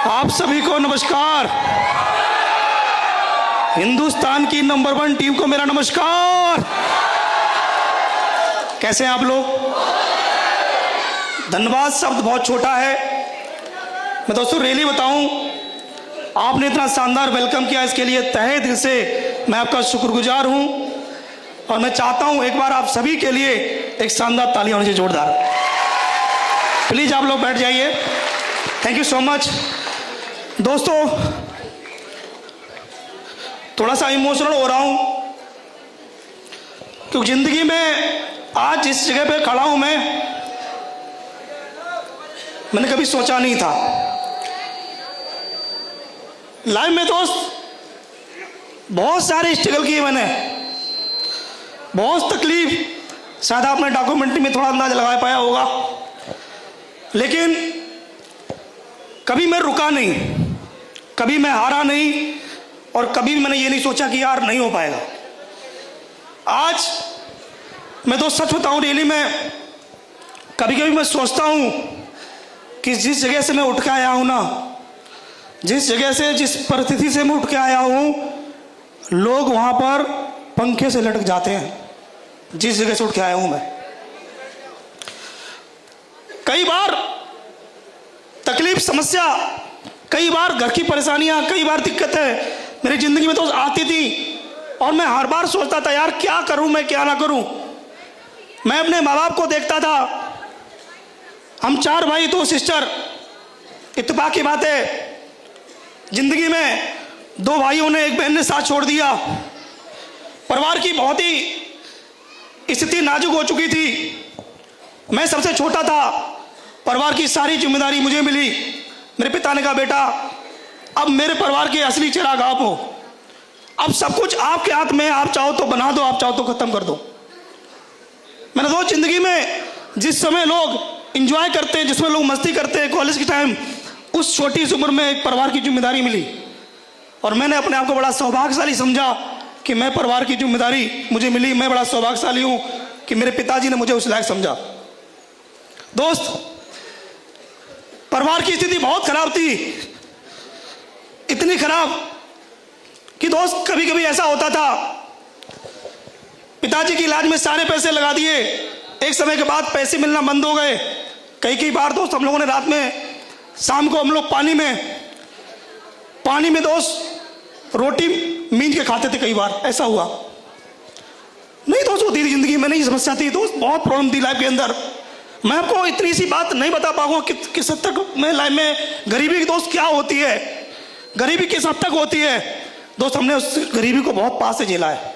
आप सभी को नमस्कार। हिंदुस्तान की नंबर 1 टीम को मेरा नमस्कार। कैसे हैं आप लोग? धन्यवाद शब्द बहुत छोटा है। मैं दोस्तों रियली बताऊं, आपने इतना शानदार वेलकम किया, इसके लिए तहे दिल से मैं आपका शुक्रगुजार हूं। और मैं चाहता हूं एक बार आप सभी के लिए एक शानदार ताली होनी चाहिए, जोरदार। प्लीज आप लोग बैठ जाइए। Thank you so much. दोस्तों थोड़ा सा इमोशनल हो रहा हूं क्योंकि जिंदगी में आज जिस जगह पे खड़ा हूं मैंने कभी सोचा नहीं था। लाइफ में दोस्त बहुत सारे स्ट्रगल किए मैंने, बहुत तकलीफ, शायद आपने डॉक्यूमेंट्री में थोड़ा अंदाजा लगा पाया होगा, लेकिन कभी मैं रुका नहीं, कभी मैं हारा नहीं, और कभी भी मैंने ये नहीं सोचा कि यार नहीं हो पाएगा। आज मैं तो सच बताऊं, रियली मैं कभी कभी मैं सोचता हूं कि जिस जगह से मैं उठ के आया हूं ना, जिस जगह से, जिस परिस्थिति से मैं उठ के आया हूं, लोग वहां पर पंखे से लटक जाते हैं। जिस जगह से उठ के आया हूं मैं, कई बार तकलीफ, समस्या, कई बार घर की परेशानियां, कई बार दिक्कतें मेरी जिंदगी में तो आती थी, और मैं हर बार सोचता था यार क्या करूं मैं, क्या ना करूं। मैं अपने माँ बाप को देखता था, हम 4 भाई 2 सिस्टर। इत्तेफाक की बात है, जिंदगी में 2 भाइयों ने, 1 बहन ने साथ छोड़ दिया। परिवार की बहुत ही स्थिति नाजुक हो चुकी थी। मैं सबसे छोटा था, परिवार की सारी जिम्मेदारी मुझे मिली। मेरे पिता ने कहा बेटा अब मेरे परिवार के असली चिराग आप हो, अब सब कुछ आपके हाथ में, आप चाहो तो बना दो, आप चाहो तो खत्म कर दो। मैंने दोस्त जिंदगी में जिस समय लोग एंजॉय करते हैं, जिसमें लोग मस्ती करते हैं, कॉलेज के टाइम, उस छोटी सी उम्र में एक परिवार की जिम्मेदारी मिली, और मैंने अपने आप को बड़ा सौभाग्यशाली समझा कि मैं परिवार की जिम्मेदारी मुझे मिली। मैं बड़ा सौभाग्यशाली हूं कि मेरे पिताजी ने मुझे उस लायक समझा। दोस्त परिवार की स्थिति बहुत खराब थी, इतनी खराब कि दोस्त कभी कभी ऐसा होता था, पिताजी की इलाज में सारे पैसे लगा दिए, एक समय के बाद पैसे मिलना बंद हो गए। कई बार दोस्त हम लोगों ने रात में, शाम को हम लोग पानी में दोस्त रोटी मींज के खाते थे। कई बार ऐसा हुआ। नहीं दोस्त, होती थी जिंदगी में, नहीं समस्या थी दोस्त, बहुत प्रॉब्लम थी लाइफ के अंदर। मैं आपको इतनी सी बात नहीं बता पाऊंगा कि किस हद तक मैं लाइफ में गरीबी की दोस्त क्या होती है, गरीबी किस हद तक होती है। दोस्त हमने उस गरीबी को बहुत पास से झेला है।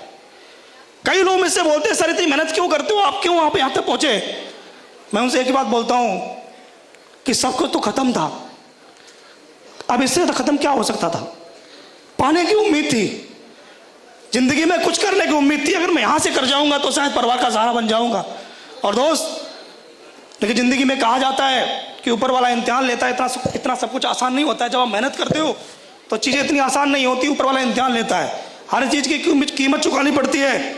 कई लोग मुझसे बोलते हैं सर इतनी मेहनत क्यों करते हो, आप क्यों आप यहाँ तक पहुंचे। मैं उनसे एक ही बात बोलता हूं कि सब कुछ तो खत्म था, अब इससे तो खत्म क्या हो सकता था। पाने की उम्मीद थी, जिंदगी में कुछ करने की उम्मीद थी। अगर मैं यहां से कर जाऊंगा तो शायद परिवार का सहारा बन जाऊंगा। और दोस्त लेकिन जिंदगी में कहा जाता है कि ऊपर वाला इम्तिहान लेता है, इतना सब कुछ आसान नहीं होता है। जब आप मेहनत करते हो तो चीजें इतनी आसान नहीं होती, ऊपर वाला इम्तिहान लेता है। हर चीज की कीमत चुकानी पड़ती है।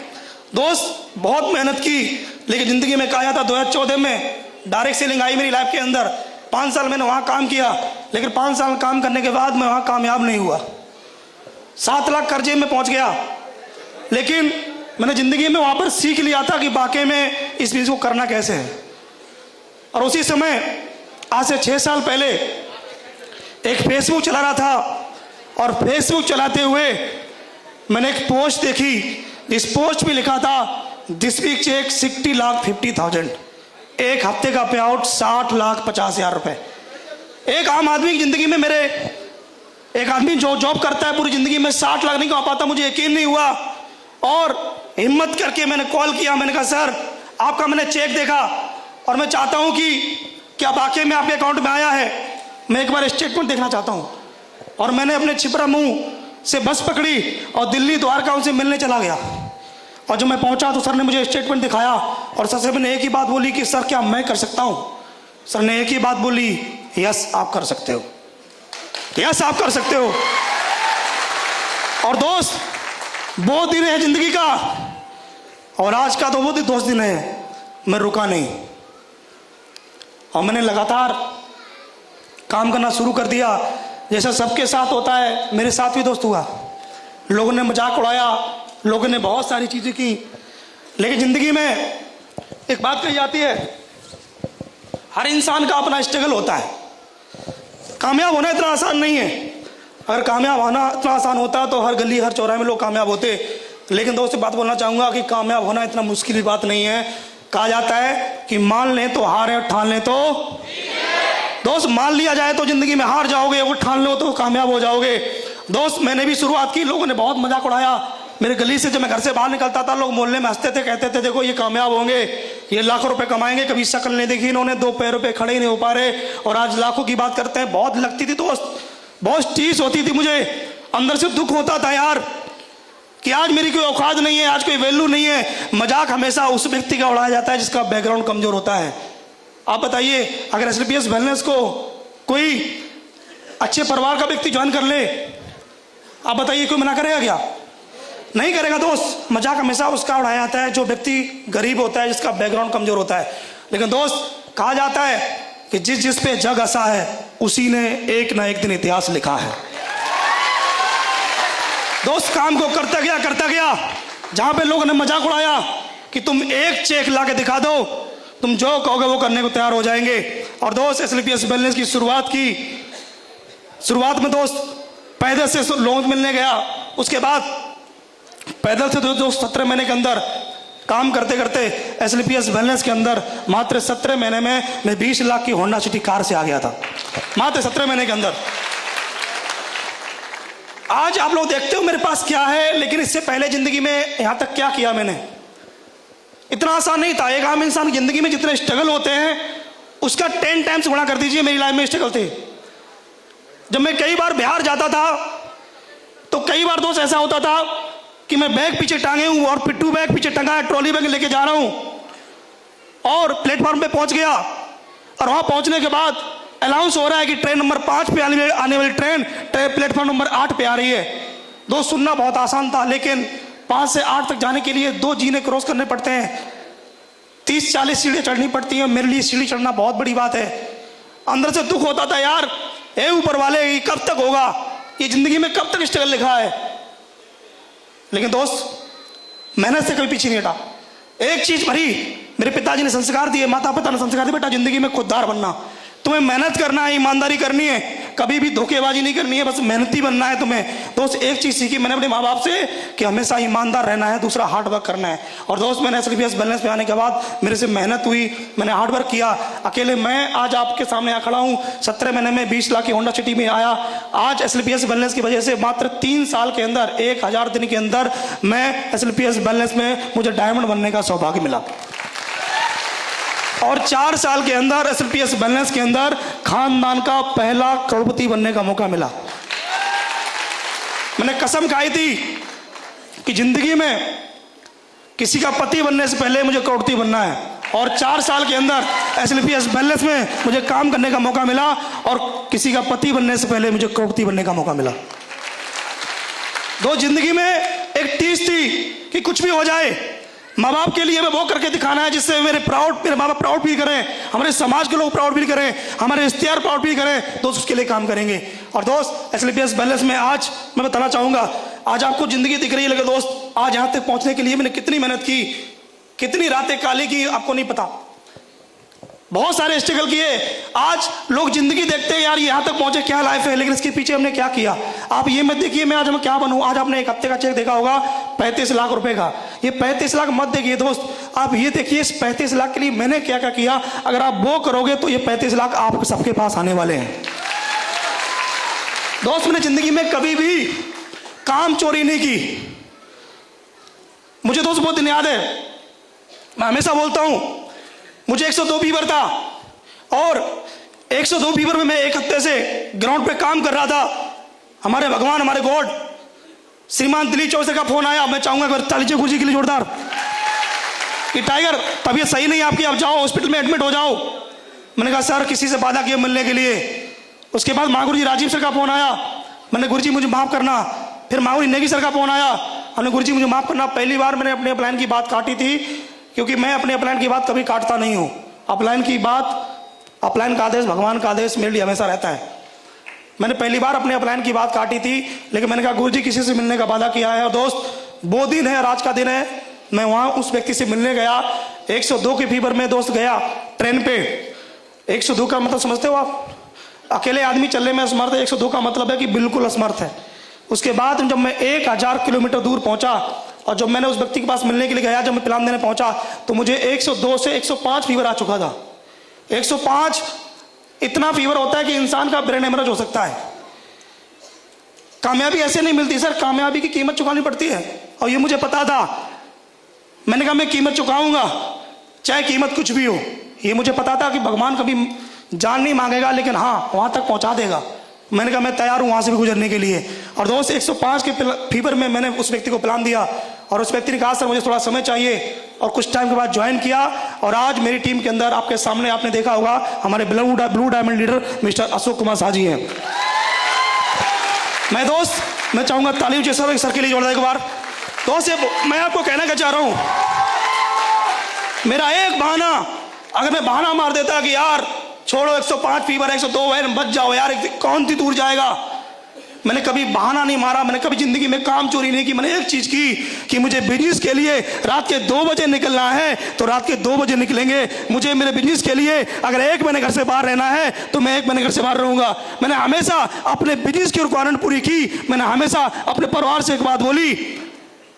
दोस्त बहुत मेहनत की, लेकिन जिंदगी में कहा जाता 2014 में डायरेक्ट सेलिंग आई मेरी लाइफ के अंदर। 5 साल मैंने वहां काम किया, लेकिन 5 साल काम करने के बाद मैं वहां कामयाब नहीं हुआ। 7 लाख कर्जे में पहुंच गया, लेकिन मैंने जिंदगी में वहां पर सीख लिया था कि वाकई में इस चीज को करना कैसे है। और उसी समय आज से 6 साल पहले एक फेसबुक चला रहा था, और फेसबुक चलाते हुए मैंने एक पोस्ट देखी, जिस पोस्ट में लिखा था दिस वीक चेक 60,50,000, एक हफ्ते का पे आउट 60,50,000 रुपए। एक आम आदमी की जिंदगी में, मेरे एक आदमी जो जॉब करता है पूरी जिंदगी में 60 लाख नहीं कमा पाता, मुझे यकीन नहीं हुआ। और हिम्मत करके मैंने कॉल किया, मैंने कहा सर आपका मैंने चेक देखा और मैं चाहता हूं कि क्या वाकई में आपके अकाउंट में आया है, मैं एक बार स्टेटमेंट देखना चाहता हूं। और मैंने अपने छिपरा मुंह से बस पकड़ी और दिल्ली द्वारका उनसे मिलने चला गया। और जब मैं पहुंचा तो सर ने मुझे स्टेटमेंट दिखाया, और सर से मैंने एक ही बात बोली कि सर क्या मैं कर सकता हूं। सर ने एक ही बात बोली, यस आप कर सकते हो, यस आप कर सकते हो। और दोस्त वो दिन है जिंदगी का, और आज का तो वो दोस्त दिन है। मैं रुका नहीं, और मैंने लगातार काम करना शुरू कर दिया। जैसा सबके साथ होता है मेरे साथ भी दोस्त हुआ। लोगों ने मजाक उड़ाया, लोगों ने बहुत सारी चीज़ें की, लेकिन ज़िंदगी में एक बात कही जाती है, हर इंसान का अपना स्ट्रगल होता है। कामयाब होना इतना आसान नहीं है। अगर कामयाब होना इतना आसान होता तो हर गली हर चौराहे में लोग कामयाब होते। लेकिन दोस्त बात बोलना चाहूँगा कि कामयाब होना इतना मुश्किल बात नहीं है। कहा जाता है कि मान लें तो हार है, ठान लें तो दोस्त मान लिया जाए तो ज़िंदगी में हार जाओगे, और ठान लो तो कामयाब हो जाओगे। दोस्त मैंने भी शुरुआत की, लोगों ने बहुत मजाक उड़ाया। मेरे गली से जब मैं घर से बाहर निकलता था, लोग मोहल्ले में हंसते थे, कहते थे देखो ये कामयाब होंगे, ये लाखों रुपए कमाएंगे। कभी शक्ल नहीं देखी इन्होंने, दो पैरों पे खड़े ही नहीं हो पा रहे, और आज लाखों की बात करते हैं। बहुत लगती थी दोस्त, बहुत टीस होती थी, मुझे अंदर से दुख होता था यार कि आज मेरी कोई औकात नहीं है, आज कोई वैल्यू नहीं है। मजाक हमेशा उस व्यक्ति का उड़ाया जाता है जिसका बैकग्राउंड कमजोर होता है। आप बताइए, अगर SLPS वेलनेस को कोई अच्छे परिवार का व्यक्ति ज्वाइन कर ले, आप बताइए कोई मना करेगा क्या? नहीं करेगा दोस्त। मजाक हमेशा उसका उड़ाया जाता है जो व्यक्ति गरीब होता है, जिसका बैकग्राउंड कमजोर होता है। लेकिन दोस्त कहा जाता है कि जिस पे जग हंसा है उसी ने एक ना एक दिन इतिहास लिखा है। दोस्त काम को करता गया, जहां पे लोगों ने मजाक उड़ाया कि तुम एक चेक ला के दिखा दो, तुम जो कहोगे वो करने को तैयार हो जाएंगे। और दोस्त SLPS वेलनेस की शुरुआत में दोस्त पैदल से लोगों से मिलने गया। उसके बाद पैदल से दोस्त 17 महीने के अंदर काम करते करते SLPS वेलनेस के अंदर मात्र 17 महीने में मैं 20 लाख की होंडा सिटी कार से आ गया था, मात्र 17 महीने के अंदर। आज आप लोग देखते हो मेरे पास क्या है, लेकिन इससे पहले जिंदगी में यहां तक क्या किया मैंने, इतना आसान नहीं था। एक आम इंसान की जिंदगी में जितने स्ट्रगल होते हैं उसका 10 टाइम्स गुणा कर दीजिए। मेरी लाइफ में स्ट्रगल थे। जब मैं कई बार बिहार जाता था तो कई बार दोस्त ऐसा होता था कि मैं बैग पीछे टांगे हूं और पिट्टू बैग पीछे टंगा है, ट्रॉली बैग लेके जा रहा हूं, और प्लेटफॉर्म पे पहुंच गया। और वहां पहुंचने के बाद अनाउंस हो रहा है कि ट्रेन नंबर 5 पे आने वाली ट्रेन प्लेटफॉर्म नंबर 8 पे आ रही है। दोस्त सुनना बहुत आसान था, लेकिन 5 से 8 तक जाने के लिए 2 जीने क्रॉस करने पड़ते हैं, 30-40 सीढ़ियां चढ़नी पड़ती हैं। मेरे लिए सीढ़ी चढ़ना बहुत बड़ी बात है। अंदर से दुख होता था यार, ए ऊपर वाले ये कब तक होगा, ये जिंदगी में कब तक स्ट्रगल लिखा है। लेकिन दोस्त मेहनत से कभी पीछे नहीं हटा। एक चीज भरी मेरे पिताजी ने संस्कार दिए, माता पिता ने संस्कार दिए, बेटा जिंदगी में खुददार बनना, तुम्हें मेहनत करना है, ईमानदारी करनी है, कभी भी धोखेबाजी नहीं करनी है, बस मेहनती बनना है तुम्हें। दोस्त एक चीज सीखी मैंने अपने माँ बाप से कि हमेशा ईमानदार रहना है, दूसरा हार्ड वर्क करना है। और दोस्त मैंने SLPS वेलनेस पे आने के बाद मेरे से मेहनत हुई, मैंने हार्ड वर्क किया। अकेले मैं आज आपके सामने आ खड़ा हूँ। 17 महीने में 20 लाख की होंडा सिटी में आया। आज SLPS वेलनेस की वजह से मात्र 3 साल के अंदर, 1000 दिन के अंदर मैं SLPS वेलनेस में मुझे डायमंड बनने का सौभाग्य मिला। और 4 साल के अंदर SLPS वेलनेस के अंदर खानदान का पहला करोड़पति बनने का मौका मिला। मैंने कसम खाई थी कि जिंदगी में किसी का पति बनने से पहले मुझे करोड़पति बनना है। और 4 साल के अंदर SLPS वेलनेस में मुझे काम करने का मौका मिला, और किसी का पति बनने से पहले मुझे करोड़पति बनने का मौका मिला। दो जिंदगी में एक टीस थी कि कुछ भी हो जाए, माँ बाप के लिए मैं वो करके दिखाना है जिससे मेरे माँ बाप प्राउड फील करें, हमारे समाज के लोग प्राउड फील करें, हमारे रिश्तेदार प्राउड फील करें। दोस्त उसके लिए काम करेंगे। और दोस्त SLPS वेलनेस में आज मैं बताना चाहूँगा, आज आपको जिंदगी दिख रही है, लेकिन दोस्त आज यहाँ तक पहुँचने के लिए मैंने कितनी मेहनत की, कितनी रातें काली की, आपको नहीं पता। बहुत सारे स्ट्रगल किए। आज लोग जिंदगी देखते हैं यार यहाँ तक पहुंचे, क्या लाइफ है, लेकिन इसके पीछे हमने क्या किया। आप ये मत देखिए मैं आज मैं क्या बनूं। आज आपने एक हफ्ते का चेक देखा होगा 35 लाख रुपए का। ये 35 लाख मत देखिए दोस्त, आप ये देखिए इस 35 लाख के लिए मैंने क्या क्या किया। अगर आप वो करोगे तो ये 35 लाख आप सबके पास आने वाले हैं। दोस्त मैंने जिंदगी में कभी भी काम चोरी नहीं की। मुझे दोस्त बहुत दिन याद है, मैं हमेशा बोलता हूं, मुझे 102 फीवर था, और 102 फीवर में मैं एक हफ्ते से ग्राउंड पे काम कर रहा था। हमारे भगवान, हमारे गॉड श्रीमान दिलीप चौधरी का फोन आया। मैं चाहूंगा अगर तालीचे गुरुजी के लिए जोरदार कि टाइगर तबीयत सही नहीं आपकी, आप जाओ हॉस्पिटल में एडमिट हो जाओ। मैंने कहा सर किसी से वादा किया मिलने के लिए। उसके बाद महागुरु जी राजीव सर का फोन आया, मैंने गुरुजी मुझे माफ करना। फिर महागुरु नेगी सर का फोन आया, हमने गुरुजी मुझे माफ करना। पहली बार मैंने अपने प्लान की बात काटी थी, क्योंकि मैं अपने अपलाइन की बात कभी काटता नहीं हूँ। अपलाइन की बात, अपलाइन का आदेश, भगवान का आदेश मेरे लिए हमेशा रहता है। मैंने पहली बार अपने अपलाइन की बात काटी थी, लेकिन मैंने कहा गुरुजी किसी से मिलने का वादा किया है। और दोस्त वो दिन है और आज का दिन है, मैं वहाँ उस व्यक्ति से मिलने गया। 102 के फीवर में दोस्त गया ट्रेन पे। 102 का मतलब समझते हो आप? अकेले आदमी चलने में असमर्थ है। 102 का मतलब है कि बिल्कुल असमर्थ है। उसके बाद जब मैं 1000 किलोमीटर दूर पहुंचा और जब मैंने उस व्यक्ति के पास मिलने के लिए गया, जब मैं प्लान देने पहुंचा तो मुझे 102 से 105 फीवर आ चुका था। 105 इतना फीवर होता है कि इंसान का ब्रेन हेमरेज हो सकता है। कामयाबी ऐसे नहीं मिलती सर, कामयाबी की कीमत चुकानी पड़ती है और ये मुझे पता था। मैंने कहा मैं कीमत चुकाऊंगा, चाहे कीमत कुछ भी हो। ये मुझे पता था कि भगवान कभी जान नहीं मांगेगा, लेकिन हाँ वहां तक पहुंचा देगा। मैंने कहा मैं तैयार हूं वहां से भी गुजरने के लिए। और दोस्त 105 के फीवर में मैंने उस व्यक्ति को प्लान दिया और उस व्यक्ति ने कहा सर मुझे थोड़ा समय चाहिए, और कुछ टाइम के बाद ज्वाइन किया। और आज मेरी टीम के अंदर आपके सामने आपने देखा होगा हमारे blue diamond leader mister Ashok Kumar Shah ji हैं। मैं चाहूंगा तालियों से सब एक सर के लिए जोड़ दे एक बार। दोस्त मैं आपको कहना क्या चाह रहा हूं, मेरा एक बहाना, अगर मैं बहाना मार देता कि यार छोड़ो 105 फीवर 102 है बच जाओ यार, कौन सी दूर जाएगा। मैंने कभी बहाना नहीं मारा, मैंने कभी जिंदगी में काम चोरी नहीं की। मैंने एक चीज की कि मुझे बिजनेस के लिए रात के 2 बजे निकलना है तो रात के 2 बजे निकलेंगे। मुझे मेरे बिजनेस के लिए अगर 1 महीने घर से बाहर रहना है तो मैं 1 महीने घर से बाहर रहूंगा। मैंने हमेशा अपने बिजनेस की रिक्वायरमेंट पूरी की। मैंने हमेशा अपने परिवार से एक बात बोली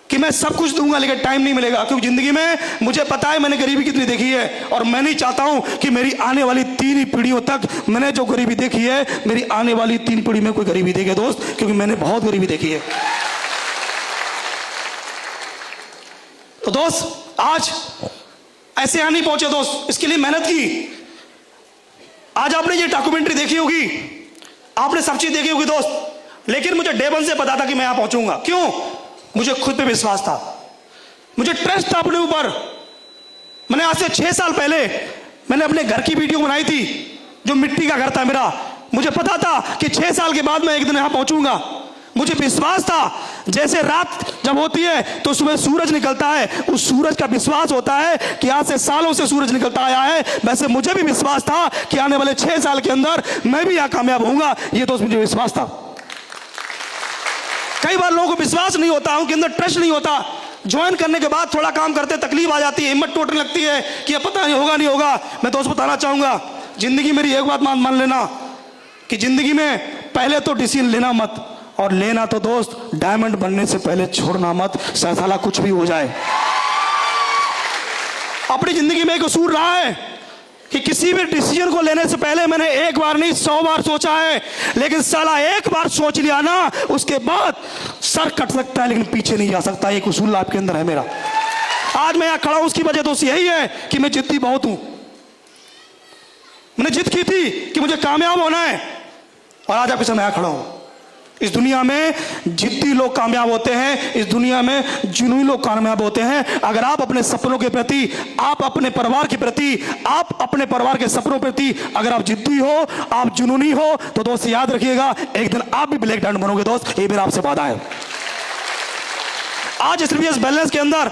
कि मैं सब कुछ दूंगा लेकिन टाइम नहीं मिलेगा, क्योंकि जिंदगी में मुझे पता है मैंने गरीबी कितनी देखी है और मैं नहीं चाहता हूं कि मेरी आने वाली 3 पीढ़ियों तक मैंने जो गरीबी देखी है मेरी आने वाली 3 पीढ़ी में कोई गरीबी देखे दोस्त, क्योंकि मैंने बहुत गरीबी देखी है। तो दोस्त आज ऐसे यहां नहीं पहुंचे दोस्त, इसके लिए मेहनत की। आज आपने ये डॉक्यूमेंट्री देखी होगी, आपने सब चीज देखी होगी दोस्त, लेकिन मुझे डे 1 से पता था कि मैं यहां पहुंचूंगा। क्यों? मुझे खुद पे विश्वास था, मुझे ट्रस्ट था अपने ऊपर। मैंने आज से 6 साल पहले मैंने अपने घर की वीडियो बनाई थी, जो मिट्टी का घर था मेरा। मुझे पता था कि 6 साल के बाद मैं एक दिन यहां पहुंचूंगा। मुझे विश्वास था जैसे रात जब होती है तो सुबह सूरज निकलता है, उस सूरज का विश्वास होता है कि आज से सालों से सूरज निकलता आया है, वैसे मुझे भी विश्वास था कि आने वाले 6 साल के अंदर मैं भी यहां कामयाब होऊंगा। ये दोस्त मुझे विश्वास था। कई बार लोगों को विश्वास नहीं होता, उनके अंदर ट्रस्ट नहीं होता। ज्वाइन करने के बाद थोड़ा काम करते तकलीफ आ जाती है, हिम्मत टूटने लगती है कि अब पता नहीं होगा नहीं होगा। मैं दोस्त बताना चाहूंगा, जिंदगी मेरी एक बात मान लेना कि जिंदगी में पहले तो डिसीजन लेना मत, और लेना तो दोस्त डायमंड बनने से पहले छोड़ना मत, साला कुछ भी हो जाए। अपनी जिंदगी में एक उसूल रहा है कि किसी भी डिसीजन को लेने से पहले मैंने एक बार नहीं 100 बार सोचा है, लेकिन साला एक बार सोच लिया ना उसके बाद सर कट सकता है लेकिन पीछे नहीं जा सकता। एक उसूल आपके अंदर है मेरा। आज मैं यहां खड़ा हूं उसकी वजह तो यही है कि मैं जिद्दी बहुत हूं। मैंने जिद की थी कि मुझे कामयाब होना है और आज आपके सामने यहां खड़ा हूं। इस दुनिया में जिद्दी लोग कामयाब होते हैं, इस दुनिया में जुनूनी लोग कामयाब होते हैं। अगर आप अपने सपनों के प्रति, आप अपने परिवार के प्रति, आप अपने परिवार के सपनों के प्रति अगर आप जिद्दी हो, आप जुनूनी हो, तो दोस्त याद रखिएगा एक दिन आप भी ब्लैक डायमंड बनोगे दोस्त, ये मेरा आपसे वादा है। आज SBS बैलेंस के अंदर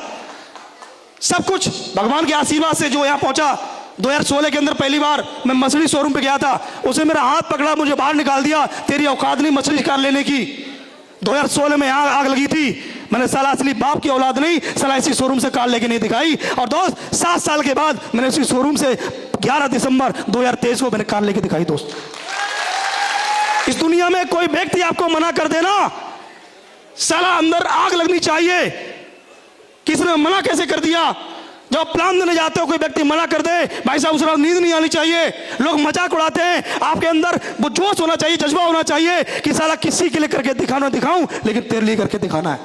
सब कुछ भगवान के आशीर्वाद से जो यहां पहुंचा। 2016 के अंदर पहली बार मैं मछली शोरूम पे गया था, उसने मेरा हाथ पकड़ा, मुझे बाहर निकाल दिया, तेरी औकात नहीं मछली शिकार लेने की। 2016 में यहाँ आग लगी थी, मैंने साला असली बाप की औलाद नहीं, साला इसी शोरूम से कार लेके नहीं दिखाई। और दोस्त 7 साल के बाद मैंने इसी शोरूम से 11 दिसंबर 2023 को मैंने कार लेके दिखाई। दोस्त इस दुनिया में कोई व्यक्ति आपको मना कर देना, साला अंदर आग लगनी चाहिए। किसने मना कैसे कर दिया? जब प्लान देने जाते हो कोई व्यक्ति मना कर दे, भाई साहब उस रात नींद नहीं आनी चाहिए, लोग मजाक उड़ाते हैं। आपके अंदर वो जोश होना चाहिए, जज्बा होना चाहिए कि साला किसी के लिए करके दिखाऊं लेकिन तेरे लिए करके दिखाना है।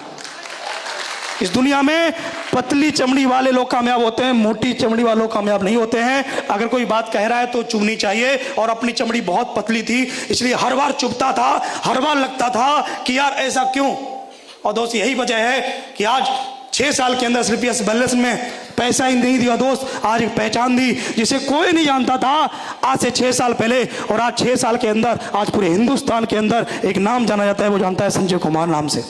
इस दुनिया में पतली चमड़ी वाले लोग कामयाब होते हैं, मोटी चमड़ी वाले लोग कामयाब नहीं होते हैं। अगर कोई बात कह रहा है तो चुभनी चाहिए, और अपनी चमड़ी बहुत पतली थी इसलिए हर बार चुभता था, हर बार लगता था कि यार ऐसा क्यों। और दोस्त यही वजह है कि आज 6 साल के अंदर SBS बैलेंस में पैसा ही नहीं दिया दोस्त, आज एक पहचान दी जिसे कोई नहीं जानता था आज से 6 साल पहले। और आज 6 साल के अंदर आज पूरे हिंदुस्तान के अंदर एक नाम जाना जाता है, वो जानता है संजय कुमार नाम से।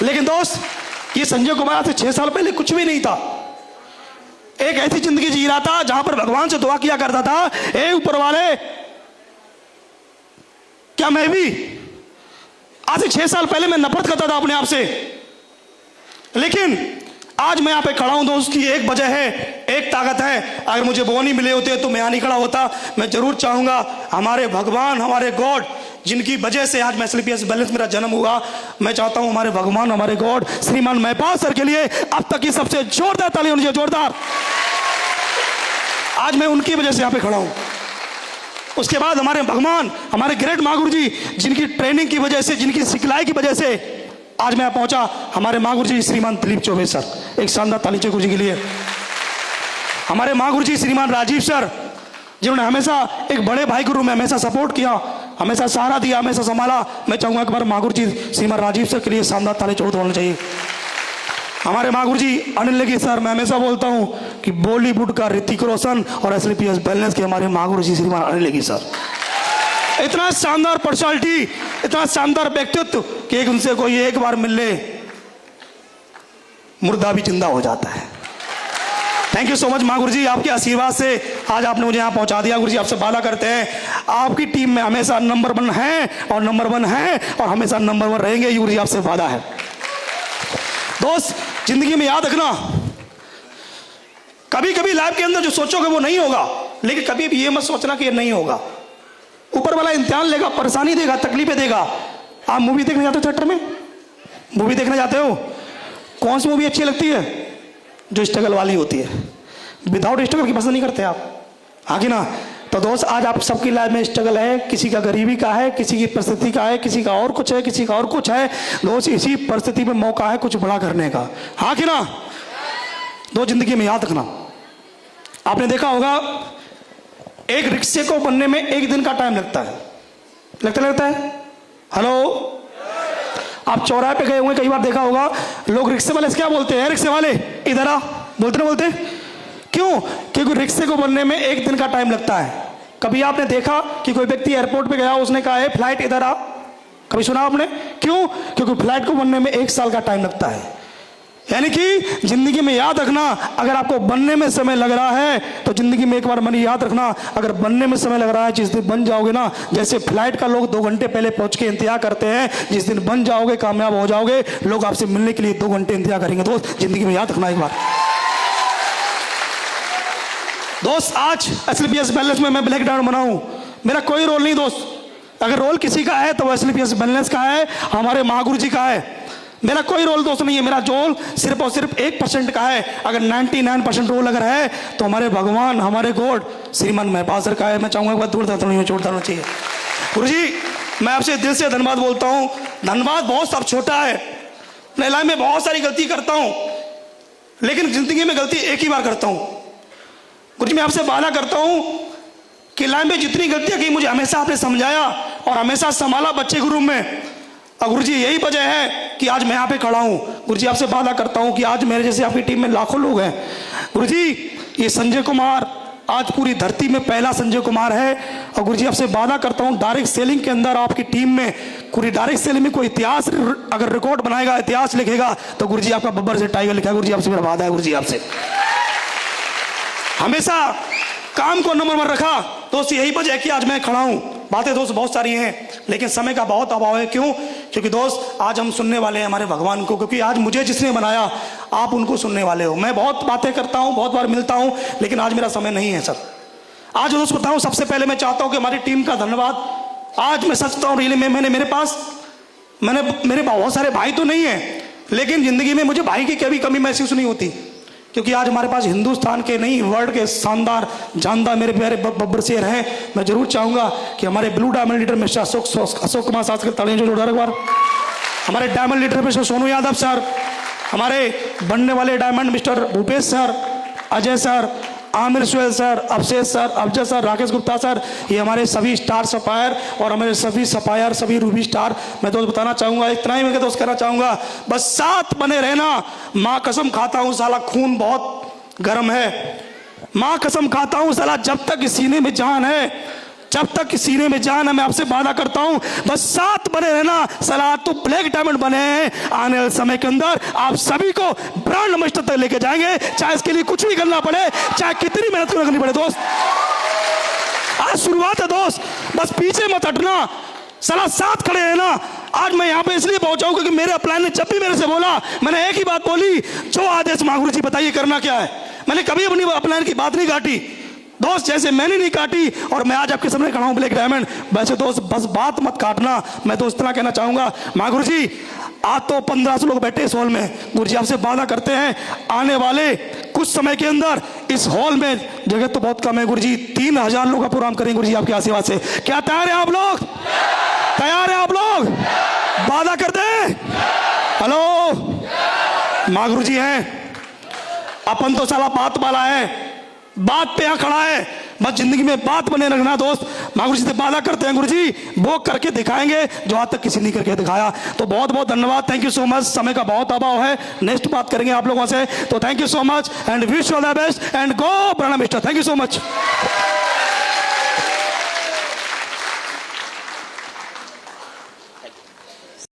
लेकिन दोस्त ये संजय कुमार आज से 6 साल पहले कुछ भी नहीं था। एक ऐसी जिंदगी जी रहा था जहां पर भगवान से दुआ किया करता था, ए ऊपर वाले क्या मैं भी आज से 6 साल पहले मैं नफरत करता था अपने आप से, लेकिन आज मैं यहाँ पे खड़ा हूं दोस्त की एक वजह है, एक ताकत है। अगर मुझे वो नहीं मिले होते तो मैं यहाँ नहीं खड़ा होता। मैं जरूर चाहूंगा हमारे भगवान, हमारे गॉड, जिनकी वजह से आज मैं SLPS बैलेंस मेरा जन्म हुआ, मैं चाहता हूं हमारे भगवान, हमारे गॉड श्रीमान महिपाल सर के लिए अब तक की सबसे जोरदार ताली होनी चाहिए, जोरदार। आज मैं उनकी वजह से यहाँ पे खड़ा हूं। उसके बाद हमारे भगवान, हमारे ग्रेट माँ गुरु जी, जिनकी ट्रेनिंग की वजह से, जिनकी सिखलाई की वजह से आज मैं पहुंचा, हमारे माँ गुरु जी श्रीमान दिलीप चौबे सर। एक शानदार ताली चाहिए गुरु जी के लिए। हमारे माँ गुरु जी श्रीमान राजीव सर, जिन्होंने हमेशा एक बड़े भाई के रूप में हमेशा सपोर्ट किया, हमेशा सहारा दिया, हमेशा संभाला। मैं चाहूंगा एक बार माँ गुरु जी श्रीमान राजीव सर के लिए शानदार ताली जोड़ होना चाहिए। हमारे माँ गुरु जी अनिल नेगी सर, मैं हमेशा बोलता हूं कि बॉलीवुड का ऋतिक रोशन और SLPS बैलेंस के हमारे माँ गुरु जी श्रीमान अनिल नेगी सर। इतना शानदार पर्सनालिटी, इतना शानदार व्यक्तित्व कि एक उनसे कोई एक बार मिल ले, मुर्दा भी जिंदा हो जाता है। थैंक यू सो मच माँ गुरु जी, आपके आशीर्वाद से आज आपने मुझे यहाँ पहुँचा दिया। गुरु जी आपसे वादा करते हैं आपकी टीम में हमेशा नंबर 1 है और नंबर 1 है और हमेशा नंबर 1 रहेंगे। ये गुरु जी आपसे वादा है। दोस्त, जिंदगी में याद रखना, कभी कभी लाइफ के अंदर जो सोचोगे वो नहीं होगा, लेकिन कभी भी ये मत सोचना कि ये नहीं होगा। ऊपर वाला इम्तिहान लेगा, परेशानी देगा, तकलीफें देगा। आप मूवी देखने जाते हो थिएटर में, मूवी देखने जाते हो, कौन सी मूवी अच्छी लगती है? जो स्ट्रगल वाली होती है। विदाउट स्ट्रगल की पसंद नहीं करते आप, आगे ना। तो दोस्त, आज आप सबकी लाइफ में स्ट्रगल है, किसी का गरीबी का है, किसी की परिस्थिति का है, किसी का और कुछ है, किसी का और कुछ है। दोस्त, इसी परिस्थिति में मौका है कुछ बड़ा करने का, हाँ कि ना। दो जिंदगी में याद रखना, आपने देखा होगा एक रिक्शे को बनने में 1 दिन का टाइम लगता है, लगता है। हेलो, आप चौराहे पे गए होंगे, कई बार देखा होगा लोग रिक्शे वाले से क्या बोलते हैं? रिक्शे वाले इधर आ, बोलते ना बोलते? क्यों? क्योंकि रिक्शे को बनने में 1 दिन का टाइम लगता है। कभी आपने देखा कि कोई व्यक्ति एयरपोर्ट पे गया, उसने कहा है फ्लाइट इधर आ? कभी सुना आपने? क्यों? क्योंकि फ्लाइट को बनने में 1 साल का टाइम लगता है। यानी कि जिंदगी में याद रखना, अगर आपको बनने में समय लग रहा है तो जिंदगी में एक बार मन याद रखना, अगर बनने में समय लग रहा है, जिस दिन बन जाओगे ना, जैसे फ्लाइट का लोग 2 घंटे पहले पहुंच के इंतजार करते हैं, जिस दिन बन जाओगे, कामयाब हो जाओगे, लोग आपसे मिलने के लिए 2 घंटे इंतजार करेंगे। दोस्त, जिंदगी में याद रखना एक बार। दोस्त, आज SLPS बैलेंस में मैं ब्लैक डायमंड बना हूं, मेरा कोई रोल नहीं दोस्त। अगर रोल किसी का है तो वो SLPS बैलेंस का है, हमारे महागुरु जी का है। मेरा कोई रोल दोस्त नहीं है, मेरा रोल सिर्फ और सिर्फ 1% का है। अगर 99% रोल अगर है तो हमारे भगवान, हमारे गॉड श्रीमान महिपाल सर का है। मैं चाहूंगा एक बार जोड़ना चाहिए। गुरु जी, मैं आपसे दिल से धन्यवाद बोलता हूँ। धन्यवाद बहुत सब छोटा है, मैं लाइफ में बहुत सारी गलती करता हूँ, लेकिन जिंदगी में गलती एक ही बार करता हूँ। गुरु जी, मैं आपसे वादा करता हूँ कि लाइफ में जितनी गलतियाँ की मुझे हमेशा आपने समझाया और हमेशा संभाला बच्चे के रूप में। और गुरु जी, यही वजह है कि आज मैं यहाँ पे खड़ा हूँ। गुरु जी, आपसे वादा करता हूँ कि आज मेरे जैसे आपकी टीम में लाखों लोग हैं। गुरु जी, ये संजय कुमार आज पूरी धरती में पहला संजय कुमार है। और गुरु जी, आपसे वादा करता हूँ डायरेक्ट सेलिंग के अंदर आपकी टीम में, पूरी डायरेक्ट सेलिंग में कोई इतिहास अगर रिकॉर्ड बनाएगा, इतिहास लिखेगा, तो गुरु जी आपका बब्बर से टाइगर लिखा है। गुरु जी, आपसे मेरा वादा है। गुरु जी, आपसे हमेशा काम को नंबर 1 रखा। दोस्त, यही वजह है कि आज मैं खड़ा हूं। बातें दोस्त बहुत सारी हैं, लेकिन समय का बहुत अभाव है। क्यों? क्योंकि दोस्त, आज हम सुनने वाले हैं हमारे भगवान को, क्योंकि आज मुझे जिसने बनाया आप उनको सुनने वाले हो। मैं बहुत बातें करता हूं, बहुत बार मिलता हूं, लेकिन आज मेरा समय नहीं है सर। आज दोस्त बताऊं, सबसे पहले मैं चाहता हूं कि हमारी टीम का धन्यवाद। आज मैं सच बताऊं, रियली में मेरे बहुत सारे भाई तो नहीं है, लेकिन जिंदगी में मुझे भाई की कभी कमी महसूस नहीं होती, क्योंकि आज हमारे पास हिंदुस्तान के नहीं, वर्ल्ड के शानदार जानदार मेरे प्यारे बब्बर शेर हैं। मैं जरूर चाहूंगा कि हमारे blue diamond leader mister Ashok Kumar Shastri तालियां जो जोड़ा एक बार। हमारे diamond leader mister Sonu Yadav sir, हमारे बनने वाले diamond mister Bhupesh sir, Ajay sir, Aamir Suhail sir, Abhishek sir, Afzal sir, Rakesh Gupta sir, ये हमारे सभी स्टार सपायर और हमारे सभी सपायर, सभी रूबी स्टार। मैं दोस्त बताना चाहूंगा, इतना ही मैं दोस्त कहना चाहूंगा, बस साथ बने रहना। माँ कसम खाता हूँ साला खून बहुत गर्म है, माँ कसम खाता हूँ साला जब तक सीने में जान है, जब तक सीने में जान है, मैं आपसे वादा करता हूं बस साथ बने रहना। साला तो ब्लैक डायमंड बने हैं, आने वाले समय के अंदर आप सभी को ब्रांड एम्बेसडर तक लेके जाएंगे, चाहे इसके लिए कुछ भी करना पड़े, चाहे कितनी मेहनत करनी पड़े। दोस्त, आज शुरुआत है दोस्त, बस पीछे मत हटना। साला साथ खड़े हैं ना। आज मैं यहाँ पे इसलिए पहुंचा हूं क्योंकि मेरे अपलाइन ने जब भी मेरे से बोला, मैंने एक ही बात बोली, जो आदेश महागुरु जी बताइए करना क्या है। मैंने कभी अपनी अपलाइन की बात नहीं काटी दोस्त, जैसे मैंने नहीं काटी और मैं आज आपके सामने खड़ा हूं ब्लैक डायमंड। वैसे दोस्त बस बात मत काटना, मैं तो इतना कहना चाहूंगा, महागुरु जी आज तो 1500 लोग बैठे इस हॉल में, गुरु जी आपसे वादा करते हैं आने वाले कुछ समय के अंदर इस हॉल में जगह तो बहुत कम है गुरु जी, 3000 लोग का प्रोग्राम करेंगे गुरु जी आपके आशीर्वाद से। क्या तैयार है आप लोग? तैयार है आप लोग? वादा करते हैं? हेलो महागुरु जी हैं, अपन तो साला बात वाला है, बात पे यहाँ खड़ा है, बस जिंदगी में बात बने रखना दोस्त। महागुरु जी से वादा करते हैं गुरु जी वो करके दिखाएंगे जो आज तक किसी ने करके दिखाया। तो बहुत बहुत धन्यवाद, थैंक यू सो मच। समय का बहुत अभाव है, नेक्स्ट बात करेंगे आप लोगों से, तो thank you so much and wish all the best and go प्रणा mister, thank you so much.